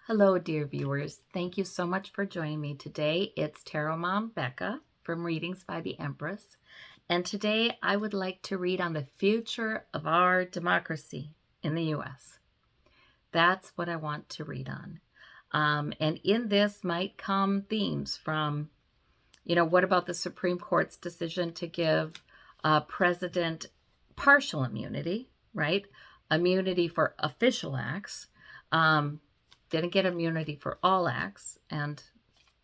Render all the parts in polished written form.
Hello, dear viewers. Thank you so much for joining me today. It's Tarot Mom Becca from Readings by the Empress. And today I would like to read on the future of our democracy in the U.S. That's what I want to read on. And in this might come themes from, what about the Supreme Court's decision to give President partial immunity, right? Immunity for official acts. Didn't get immunity for all acts, and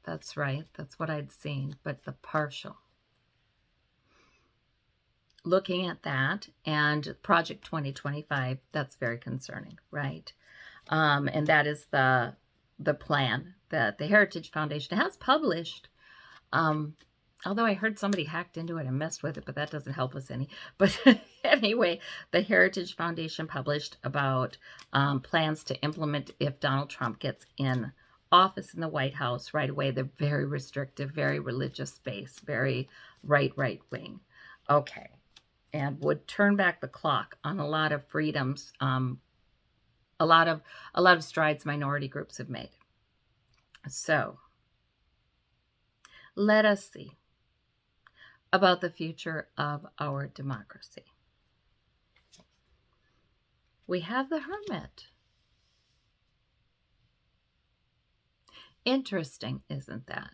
that's right, that's what I'd seen, but the partial. Looking at that, and Project 2025, that's very concerning, right? And that is the plan that the Heritage Foundation has published. Although I heard somebody hacked into it and messed with it, but that doesn't help us any. But anyway, the Heritage Foundation published about plans to implement if Donald Trump gets in office in the White House right away. They're very restrictive, very religious space, very right wing. Okay. And would turn back the clock on a lot of freedoms, a lot of strides minority groups have made. So let us see about the future of our democracy. We have the Hermit. Interesting, isn't that?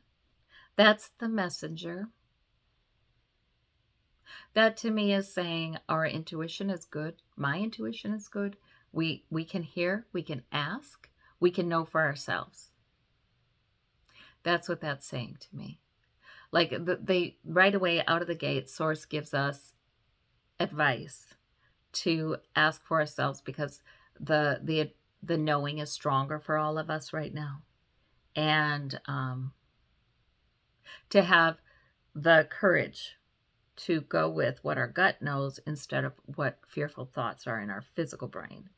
That's the messenger. That to me is saying our intuition is good. My intuition is good. We can hear, we can ask, we can know for ourselves. That's what that's saying to me. Like they right away out of the gate, Source gives us advice to ask for ourselves because the knowing is stronger for all of us right now, and to have the courage to go with what our gut knows instead of what fearful thoughts are in our physical brain.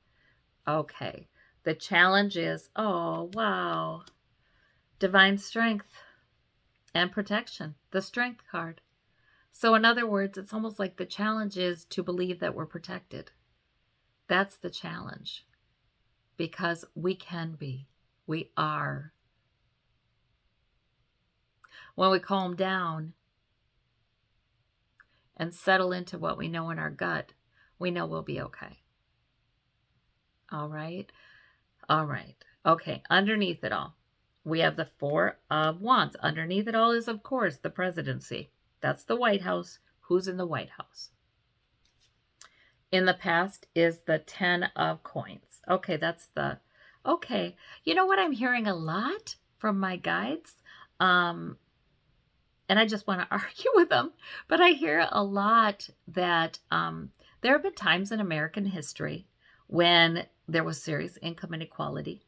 Okay, the challenge is, oh wow, divine strength and protection, the strength card. So in other words, it's almost like the challenge is to believe that we're protected. That's the challenge, because we can be, we are. When we calm down and settle into what we know in our gut, we know we'll be okay. All right. Okay, underneath it all, we have the Four of Wands. Underneath it all is, of course, the presidency. That's the White House. Who's in the White House? In the past is the Ten of Coins. Okay, that's the... Okay, you know what I'm hearing a lot from my guides? And I just want to argue with them. But I hear a lot that there have been times in American history when there was serious income inequality,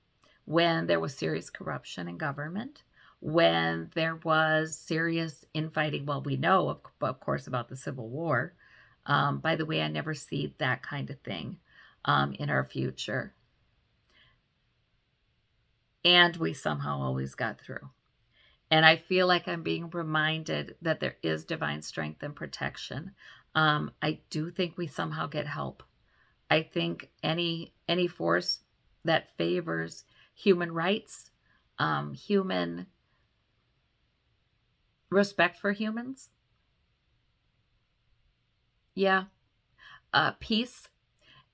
when there was serious corruption in government, when there was serious infighting. Well, we know, of course, about the Civil War. By the way, I never see that kind of thing in our future. And we somehow always got through. And I feel like I'm being reminded that there is divine strength and protection. I do think we somehow get help. I think any force that favors human rights, human respect for humans, peace,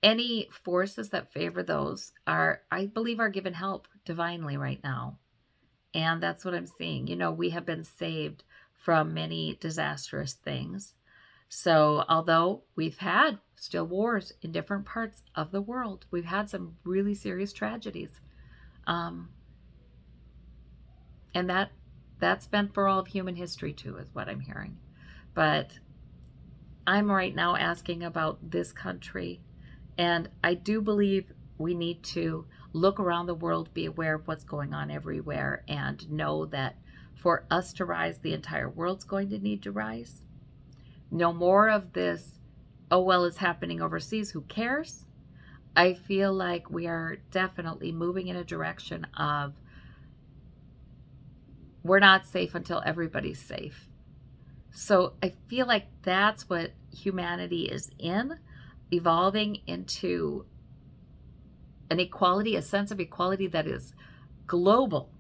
any forces that favor those I believe, are given help divinely right now. And that's what I'm seeing. We have been saved from many disastrous things. So although we've had still wars in different parts of the world, we've had some really serious tragedies. And that's been for all of human history too, is what I'm hearing. But I'm right now asking about this country. And I do believe we need to look around the world, be aware of what's going on everywhere, and know that for us to rise, the entire world's going to need to rise. No more of this, oh, well, it's happening overseas, who cares? I feel like we are definitely moving in a direction of we're not safe until everybody's safe. So I feel like that's what humanity is in, evolving into an equality, a sense of equality that is global.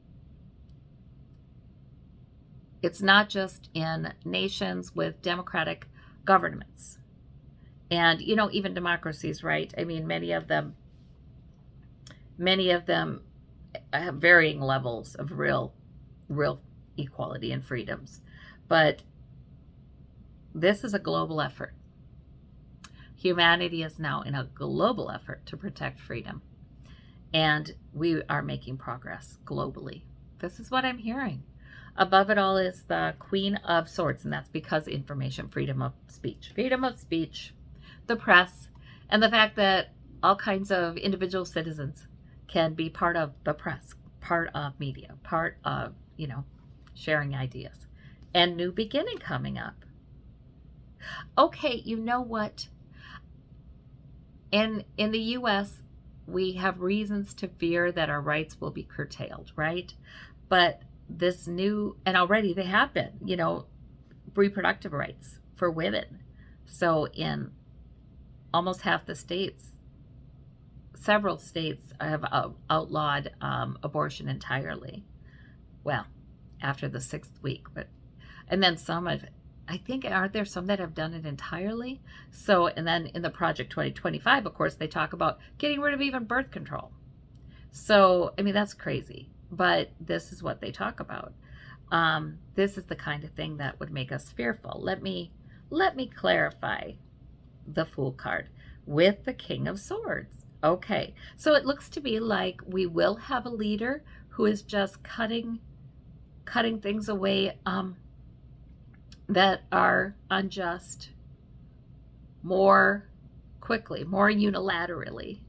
It's not just in nations with democratic governments. And, you know, even democracies, right? I mean, many of them have varying levels of real equality and freedoms. But this is a global effort. Humanity is now in a global effort to protect freedom. And we are making progress globally. This is what I'm hearing. Above it all is the Queen of Swords, and that's because information, freedom of speech, the press, and the fact that all kinds of individual citizens can be part of the press, part of media, part of, you know, sharing ideas. And new beginning coming up. Okay, you know what? In the U.S., we have reasons to fear that our rights will be curtailed, right? But this new, and already they have been, you know, reproductive rights for women. So in almost half the states, several states have outlawed abortion entirely. Well, after the 6th week, and then some have, I think, aren't there some that have done it entirely? So, and then in the Project 2025, of course, they talk about getting rid of even birth control. So, I mean, that's crazy, but this is what they talk about. This is the kind of thing that would make us fearful. Let me clarify the Fool card with the King of Swords. Okay, so it looks to me like we will have a leader who is just cutting things away that are unjust more quickly, more unilaterally.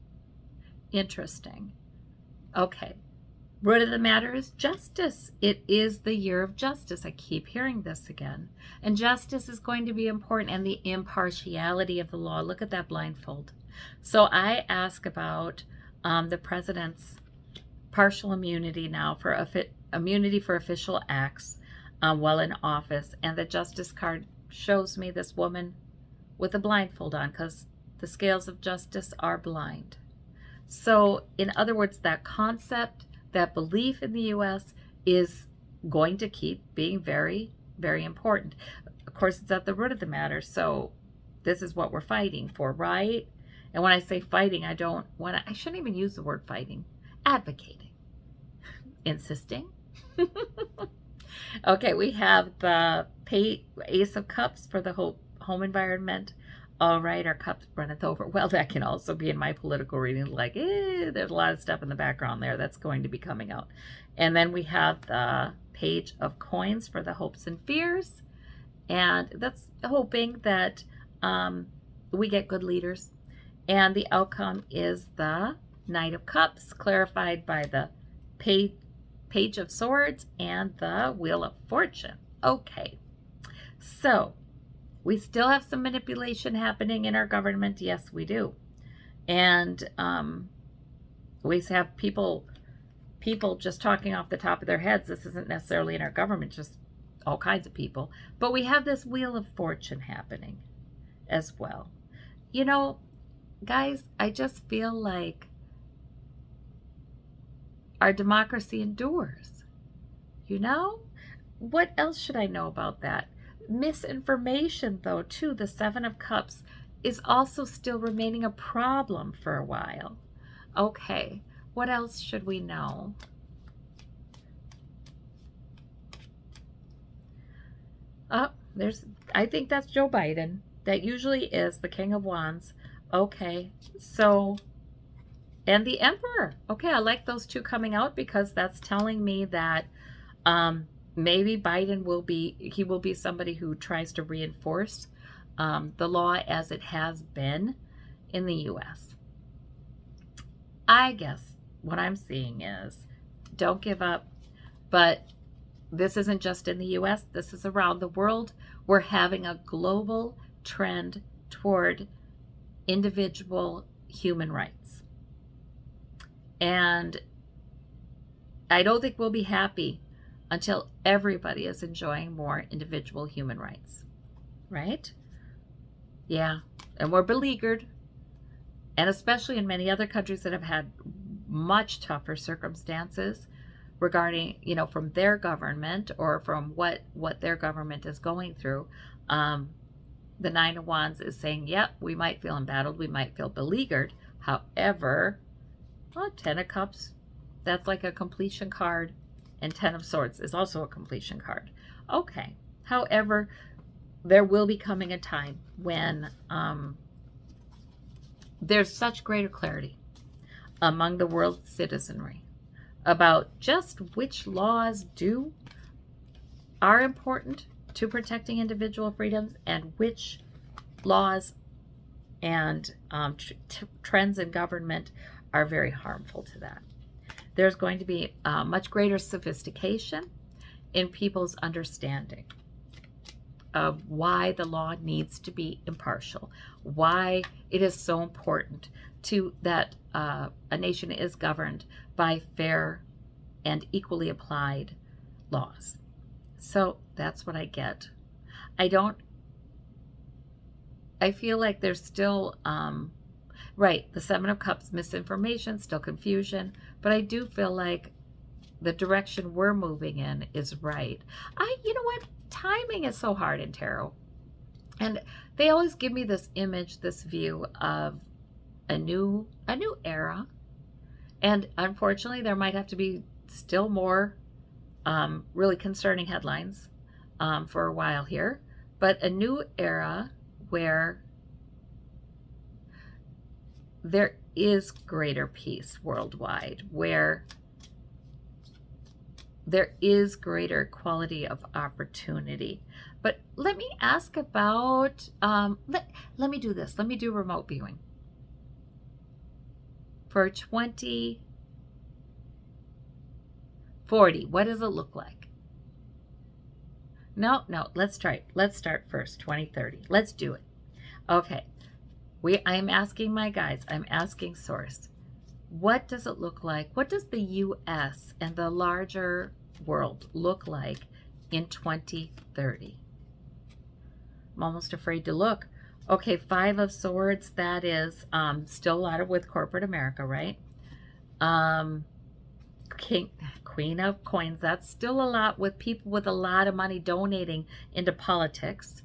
Interesting. Okay. Root of the matter is justice. It is the year of justice. I keep hearing this again. And justice is going to be important, and the impartiality of the law. Look at that blindfold. So I ask about the president's partial immunity now for immunity for official acts while in office. And the justice card shows me this woman with a blindfold on because the scales of justice are blind. So in other words, that concept, that belief in the U.S. is going to keep being very, very important. Of course, it's at the root of the matter. So this is what we're fighting for, right? And when I say fighting, I shouldn't even use the word fighting. Advocating. Insisting. Okay, we have the Ace of Cups for the home environment. All right, our cups runneth over. Well, that can also be in my political reading, like, there's a lot of stuff in the background there that's going to be coming out. And then we have the Page of Coins for the hopes and fears. And that's hoping that we get good leaders. And the outcome is the Knight of Cups, clarified by the Page of Swords and the Wheel of Fortune. Okay, so we still have some manipulation happening in our government. Yes, we do. And we have people just talking off the top of their heads. This isn't necessarily in our government, just all kinds of people. But we have this Wheel of Fortune happening as well. You know, guys, I just feel like our democracy endures. You know? What else should I know about that? Misinformation, though, too, the Seven of Cups, is also still remaining a problem for a while. Okay, what else should we know? Oh, I think that's Joe Biden. That usually is the King of Wands. Okay, so, and the Emperor. Okay, I like those two coming out because that's telling me that maybe Biden will be somebody who tries to reinforce the law as it has been in the U.S. I guess what I'm seeing is don't give up, but this isn't just in the U.S., this is around the world. We're having a global trend toward individual human rights. And I don't think we'll be happy until everybody is enjoying more individual human rights, right? Yeah, and we're beleaguered, and especially in many other countries that have had much tougher circumstances, regarding, from their government or from what their government is going through. The Nine of Wands is saying, yep, we might feel embattled, we might feel beleaguered. However, Ten of Cups, that's like a completion card, and Ten of Swords is also a completion card. Okay. However, there will be coming a time when there's such greater clarity among the world citizenry about just which laws are important to protecting individual freedoms and which laws and trends in government are very harmful to that. There's going to be much greater sophistication in people's understanding of why the law needs to be impartial, why it is so important that a nation is governed by fair and equally applied laws. So that's what I get. I feel like there's still, right, the Seven of Cups, misinformation, still confusion, but I do feel like the direction we're moving in is right. You know what? Timing is so hard in tarot. And they always give me this image, this view of a new era. And unfortunately, there might have to be still more really concerning headlines for a while here. But a new era where there is greater peace worldwide, where there is greater quality of opportunity. But let me ask about, let me do this. Let me do remote viewing. For 2040, what does it look like? No, let's try it. Let's start first, 2030. Let's do it. Okay. I'm asking my guides, I'm asking Source, what does it look like? What does the U.S. and the larger world look like in 2030? I'm almost afraid to look. Okay, Five of Swords, that is still a lot of with corporate America, right? Queen of Coins, that's still a lot with people with a lot of money donating into politics.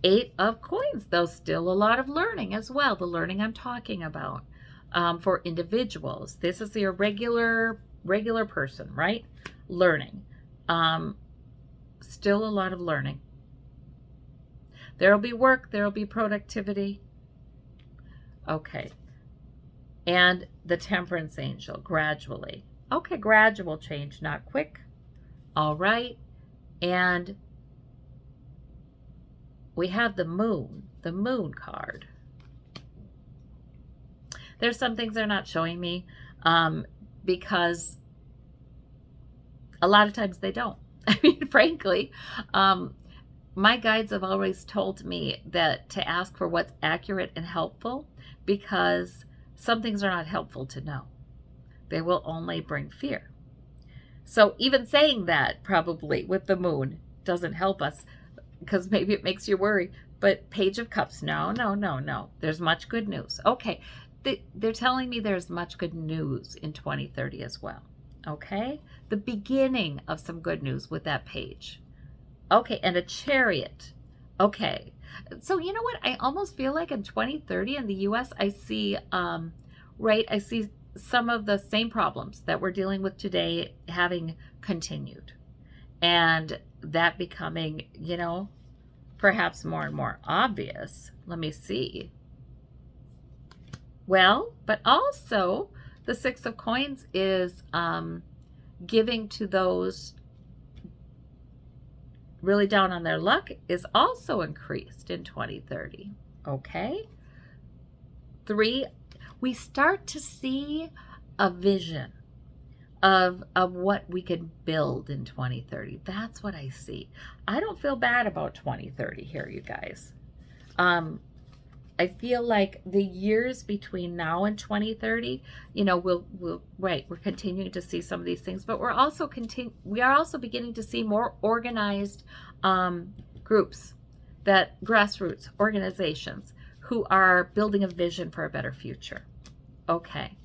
Eight of Coins, though, still a lot of learning as well, the learning I'm talking about for individuals. This is your regular person, right? Learning. Still a lot of learning. There'll be work, there'll be productivity. Okay. And the Temperance Angel, gradually. Okay, gradual change, not quick. All right. And we have the moon card. There's some things they're not showing me because a lot of times they don't. I mean, frankly, my guides have always told me that to ask for what's accurate and helpful, because some things are not helpful to know. They will only bring fear. So even saying that probably with the moon doesn't help us, because maybe it makes you worry. But Page of Cups, no. There's much good news. Okay, they're telling me there's much good news in 2030 as well. Okay, the beginning of some good news with that page. Okay, and a Chariot. Okay, so you know what? I almost feel like in 2030 in the U.S., I see, I see some of the same problems that we're dealing with today having continued. And that becoming, perhaps more and more obvious. Let me see. Well, but also the Six of Coins is giving to those really down on their luck is also increased in 2030. Okay. 3, we start to see a vision of what we could build in 2030. That's what I see. I don't feel bad about 2030 here, you guys. I feel like the years between now and 2030, we're continuing to see some of these things, but we are also beginning to see more organized groups, that grassroots organizations who are building a vision for a better future. Okay,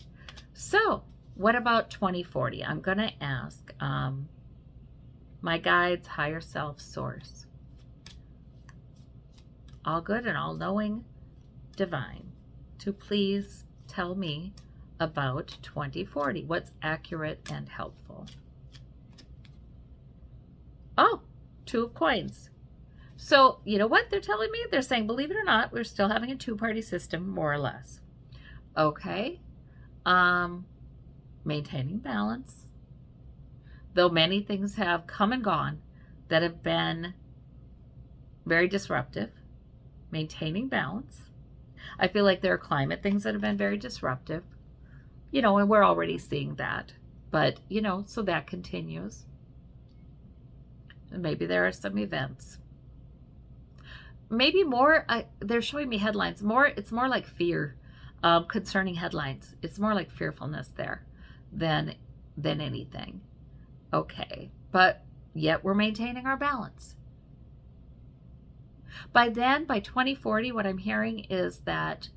so what about 2040? I'm going to ask my guides, higher self, source, all good and all knowing divine, to please tell me about 2040. What's accurate and helpful? Oh, 2 of coins. So, you know what they're telling me? They're saying, believe it or not, we're still having a 2-party system, more or less. Okay. Maintaining balance. Though many things have come and gone that have been very disruptive. Maintaining balance. I feel like there are climate things that have been very disruptive. You know, and we're already seeing that. But, you know, so that continues. And maybe there are some events. Maybe more, they're showing me headlines. It's more like fear concerning headlines. It's more like fearfulness there than anything. Okay, but yet we're maintaining our balance. By then, by 2040, what I'm hearing is that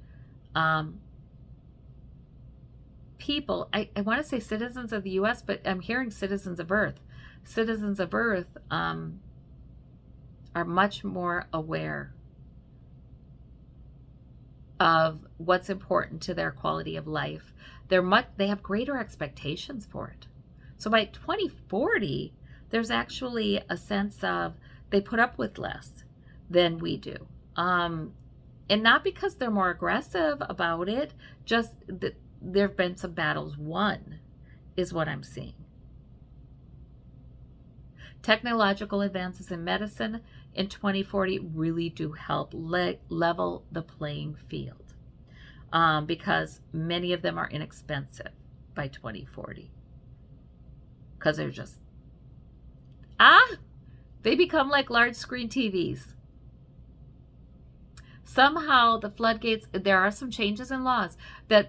people, I want to say citizens of the U.S., but I'm hearing citizens of Earth. Citizens of Earth are much more aware of what's important to their quality of life. They have greater expectations for it. So by 2040, there's actually a sense of they put up with less than we do. And not because they're more aggressive about it, just that there have been some battles won, is what I'm seeing. Technological advances in medicine in 2040 really do help level the playing field because many of them are inexpensive by 2040 because they're just, they become like large screen TVs. Somehow the floodgates, there are some changes in laws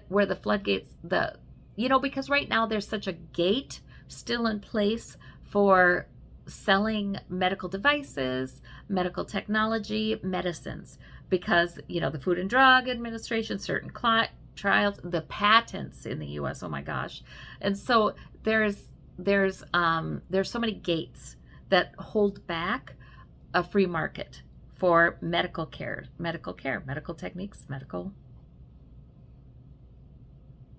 where the floodgates, because right now there's such a gate still in place for selling medical devices, medical technology, medicines, because, the Food and Drug Administration, certain trials, the patents in the US, oh my gosh. And so there's so many gates that hold back a free market for medical techniques, medical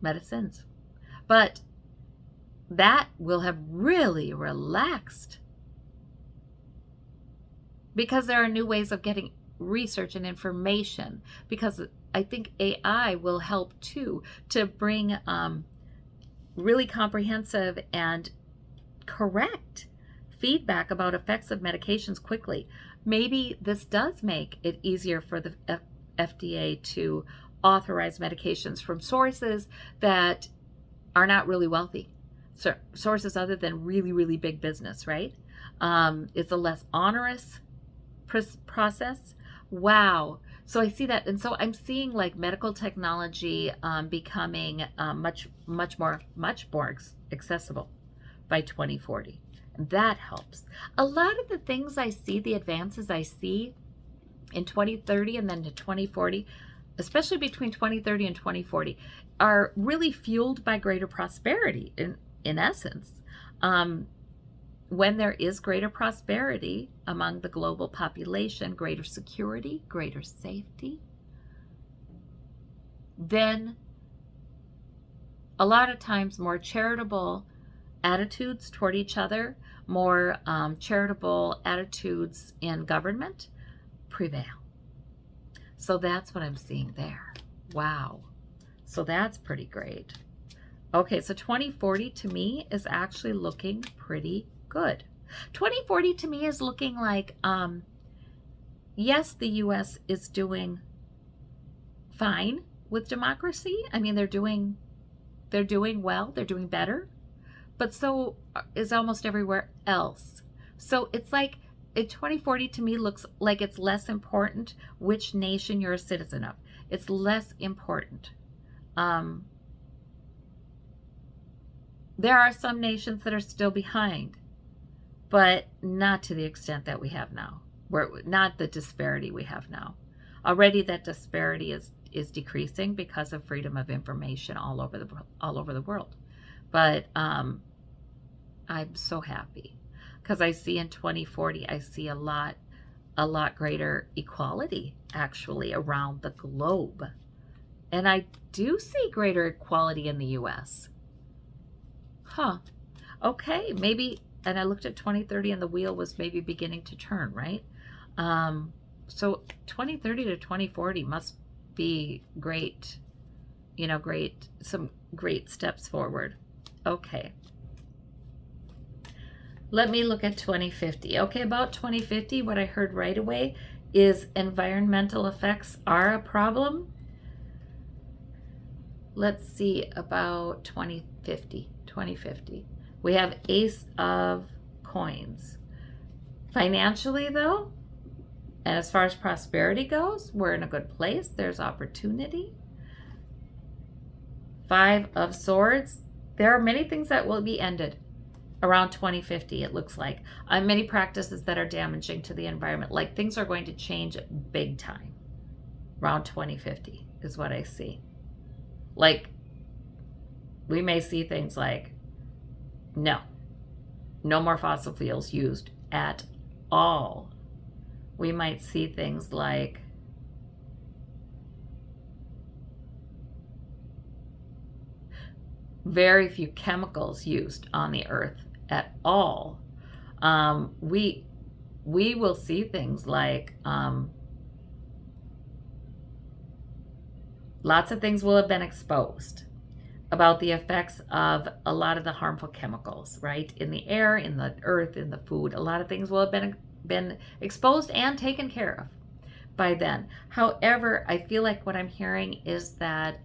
medicines. But that will have really relaxed because there are new ways of getting research and information, because I think AI will help too to bring really comprehensive and correct feedback about effects of medications quickly. Maybe this does make it easier for the FDA to authorize medications from sources that are not really wealthy, sources other than really, really big business, right? It's a less onerous process. Wow. So I see that. And so I'm seeing like medical technology becoming much more accessible by 2040. And that helps. A lot of the things I see, the advances I see in 2030 and then to 2040, especially between 2030 and 2040, are really fueled by greater prosperity in essence. When there is greater prosperity among the global population, greater security, greater safety, then a lot of times more charitable attitudes toward each other, more charitable attitudes in government prevail. So that's what I'm seeing there. Wow. So that's pretty great. Okay, so 2040 to me is actually looking pretty good. 2040 to me is looking like, yes, the U.S. is doing fine with democracy. I mean, they're doing well, they're doing better, but so is almost everywhere else. So it's like, 2040 to me looks like it's less important which nation you're a citizen of. It's less important. There are some nations that are still behind, but not to the extent that we have now. Not the disparity we have now. Already that disparity is decreasing because of freedom of information all over the world. But I'm so happy because I see in 2040, I see a lot greater equality actually around the globe. And I do see greater equality in the US. Huh. Okay, maybe, and I looked at 2030 and the wheel was maybe beginning to turn, right? Um, so 2030 to 2040 must be great, some great steps forward. Okay. Let me look at 2050. Okay, about 2050, what I heard right away is environmental effects are a problem. Let's see about 2050. 2050. We have Ace of Coins. Financially, though, and as far as prosperity goes, we're in a good place. There's opportunity. Five of Swords. There are many things that will be ended around 2050, it looks like. Many practices that are damaging to the environment. Like things are going to change big time around 2050 is what I see. Like we may see things like no more fossil fuels used at all. We might see things like very few chemicals used on the earth at all. We will see things like lots of things will have been exposed about the effects of a lot of the harmful chemicals, right? In the air, in the earth, in the food. A lot of things will have been exposed and taken care of by then. However, I feel like what I'm hearing is that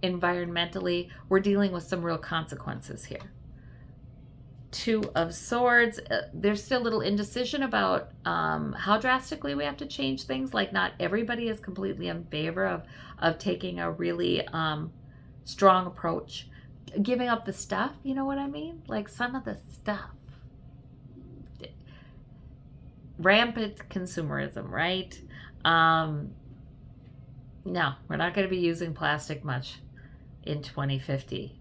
environmentally, we're dealing with some real consequences here. Two of Swords, there's still a little indecision about how drastically we have to change things. Like not everybody is completely in favor of taking a really strong approach, giving up the stuff, you know what I mean? Like some of the stuff. Rampant consumerism, right? No, we're not going to be using plastic much in 2050.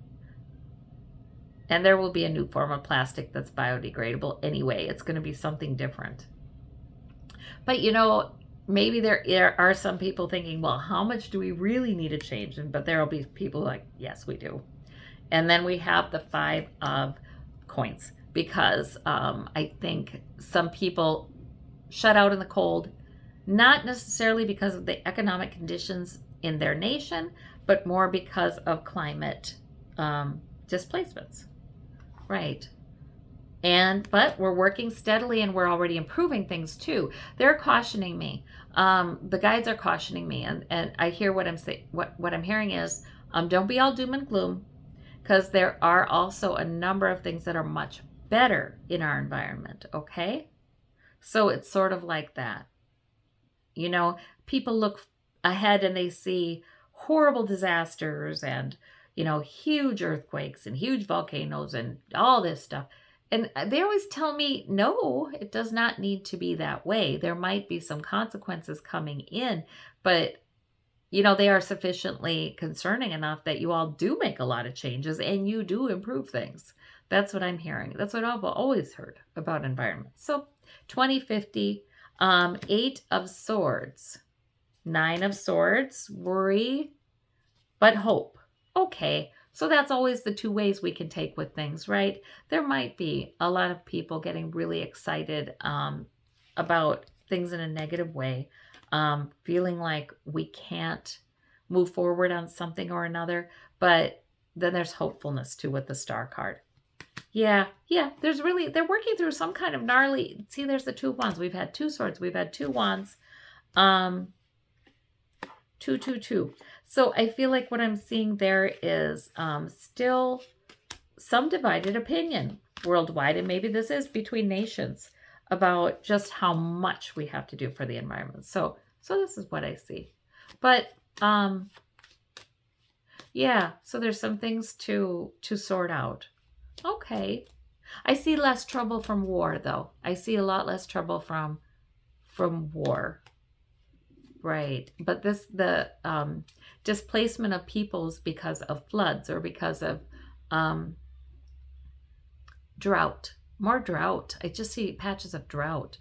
And there will be a new form of plastic that's biodegradable anyway. It's going to be something different. But maybe there are some people thinking, well, how much do we really need to change? But there will be people like, yes, we do. And then we have the Five of Coins because I think some people shut out in the cold, not necessarily because of the economic conditions in their nation, but more because of climate displacements. Right. But we're working steadily and we're already improving things too. They're cautioning me. The guides are cautioning me, and I hear what I'm saying. What I'm hearing is, don't be all doom and gloom, because there are also a number of things that are much better in our environment. Okay, so it's sort of like that. People look ahead and they see horrible disasters and huge earthquakes and huge volcanoes and all this stuff. And they always tell me, no, it does not need to be that way. There might be some consequences coming in, but they are sufficiently concerning enough that you all do make a lot of changes and you do improve things. That's what I'm hearing. That's what I've always heard about environment. So 2050, Eight of Swords, Nine of Swords, worry, but hope. Okay, so that's always the two ways we can take with things, right? There might be a lot of people getting really excited about things in a negative way, feeling like we can't move forward on something or another, but then there's hopefulness too with the Star card. Yeah, they're working through some kind of gnarly, see, there's the Two of Wands. We've had Two Swords, we've had Two Wands, 222. So I feel like what I'm seeing there is still some divided opinion worldwide, and maybe this is between nations, about just how much we have to do for the environment. So this is what I see. But yeah, so there's some things to sort out. Okay. I see less trouble from war, though. I see a lot less trouble from war. Right. But the displacement of peoples because of floods or because of Um, drought, more drought. I just see patches of drought.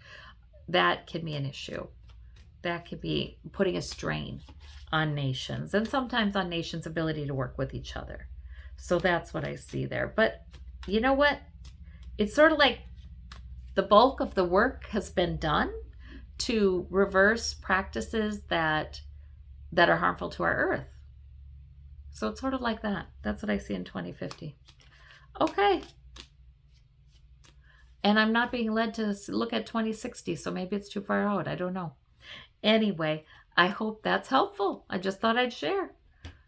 That can be an issue. That could be putting a strain on nations and sometimes on nations' ability to work with each other. So that's what I see there. But you know what? It's sort of like the bulk of the work has been done to reverse practices that are harmful to our earth. So it's sort of like that. That's what I see in 2050. Okay. And I'm not being led to look at 2060, so maybe it's too far out. I don't know. Anyway, I hope that's helpful. I just thought I'd share.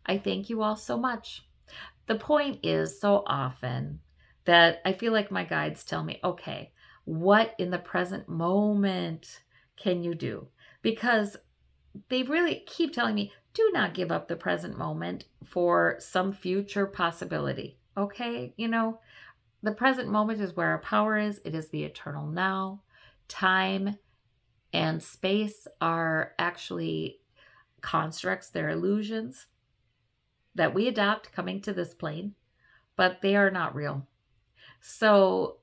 I thank you all so much. The point is so often that I feel like my guides tell me, okay, what in the present moment can you do? Because they really keep telling me, do not give up the present moment for some future possibility. Okay? The present moment is where our power is. It is the eternal now. Time and space are actually constructs, they're illusions that we adopt coming to this plane, but they are not real. So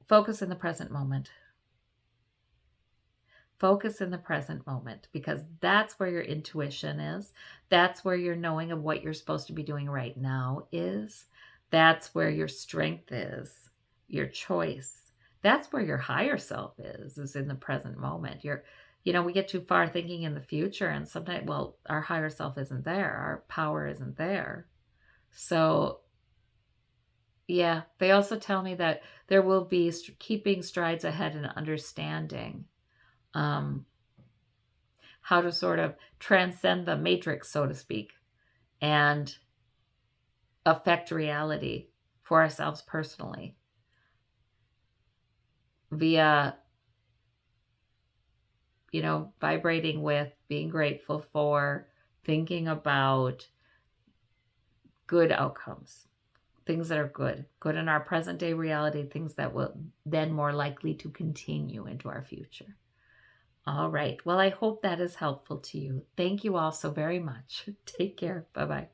focus in the present moment. Focus in the present moment, because that's where your intuition is. That's where your knowing of what you're supposed to be doing right now is. That's where your strength is, your choice. That's where your higher self is in the present moment. We get too far thinking in the future, and sometimes, well, our higher self isn't there. Our power isn't there. So, yeah, they also tell me that there will be keeping strides ahead and understanding how to sort of transcend the matrix, so to speak, and affect reality for ourselves personally via, vibrating with, being grateful for, thinking about good outcomes, things that are good in our present day reality, things that will then more likely to continue into our future. All right. Well, I hope that is helpful to you. Thank you all so very much. Take care. Bye-bye.